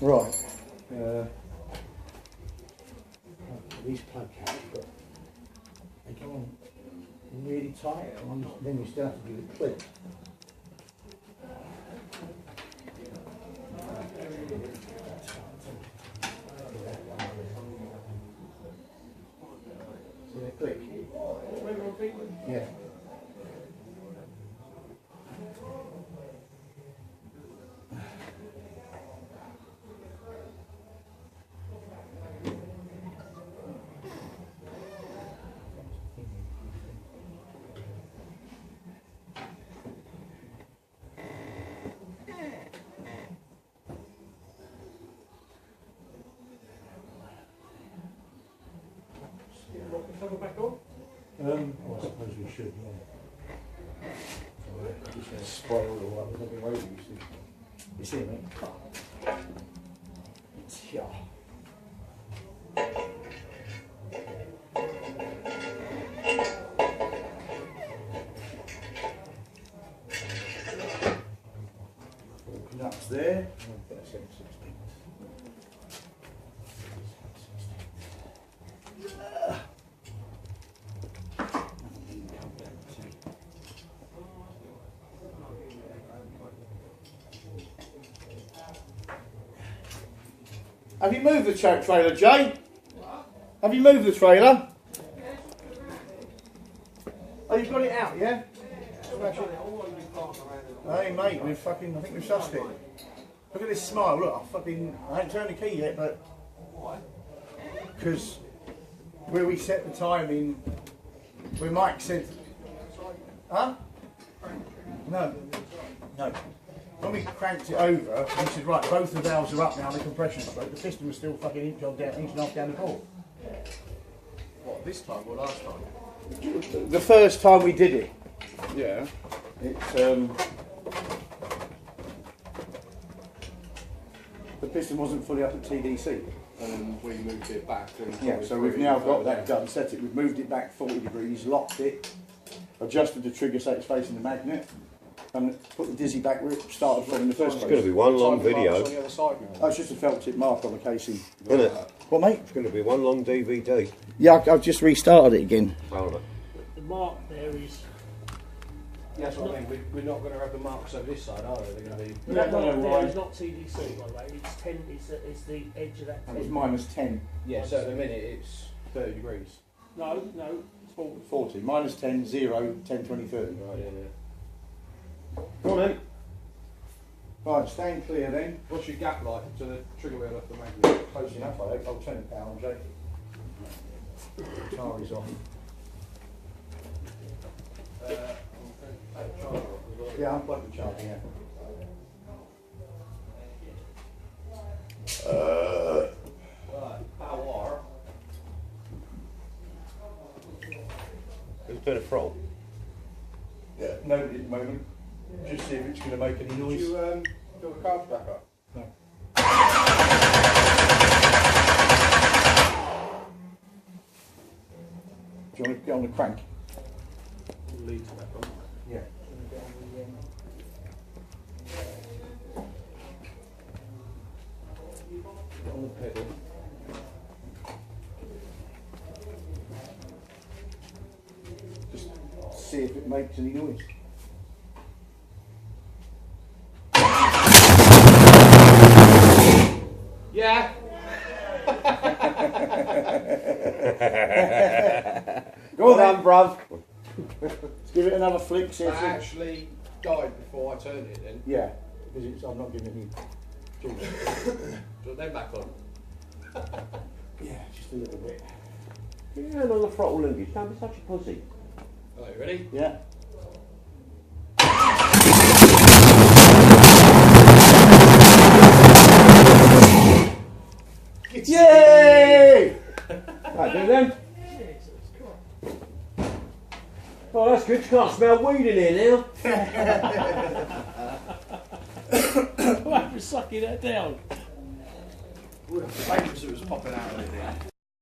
Right. These plug caps, but they go on really tight, and then you still have to do the clip. See they click? Yeah. Back on? I suppose we should, yeah. Just going to spoil the one, there's nothing over you see, mate? Yeah. Nuts there. Have you moved the trailer, Jay? Have you moved the trailer? Oh, you've got it out, yeah? Hey, mate, I think we've sussed it. Look at this smile, look, I haven't turned the key yet, but... Because where we set the timing, where Mike said... Huh? No. When we cranked it over, we said, right, both the valves are up now, the compression stroke, the piston was still fucking inch and a half down the port. What, this time or last time? The first time we did it. Yeah. It's, the piston wasn't fully up at TDC. And we moved it back. And Yeah, so we've now got that done, set it, we've moved it back 40 degrees, locked it, adjusted the trigger so it's facing the magnet, and put the dizzy back where it started from in the first place. It's going to be one long video. Oh, it's just a felt tip mark on the casing. Isn't it? What, mate? It's going to be one long DVD. Yeah, I've just restarted it again. Oh, The mark there is... Yeah, that's what I mean. We're not going to have the marks over this side, are they? They're going to be... That mark there is not TDC, by the way. It's 10. It's the edge of that 10. That was minus 10. Yeah, so at the minute it's 30 degrees. No, it's 40. 40. Minus 10, 0, 10, 20, 30. Right, yeah. Come on then. Right, stand clear then. What's your gap like to the trigger wheel off the magnet? Close enough, I hope. I'll turn it down, Jake. Tari's on. Yeah, unplug the charger, yeah. Right, power. Who's doing a throttle? Yeah, nobody at the moment. Just see if it's going to make any noise. Did you do a carb back up? No. Do you want to get on the crank? Lead to that one. Yeah. Get on the pedal. Just see if it makes any noise. Yeah. Go on then, bruv. Let's give it another flick. See I if it... actually died before I turned it then. Yeah, because it's, I'm not giving it you juice. Put them back on. Yeah, just a little bit. Get your hand on the throttle, Lucas. Don't be such a pussy. Right, ready? Yeah. Yay! Right, do it then. Oh, that's good. You can't smell weed in here now. Why are you sucking that down? All the vapours that was popping out of it there.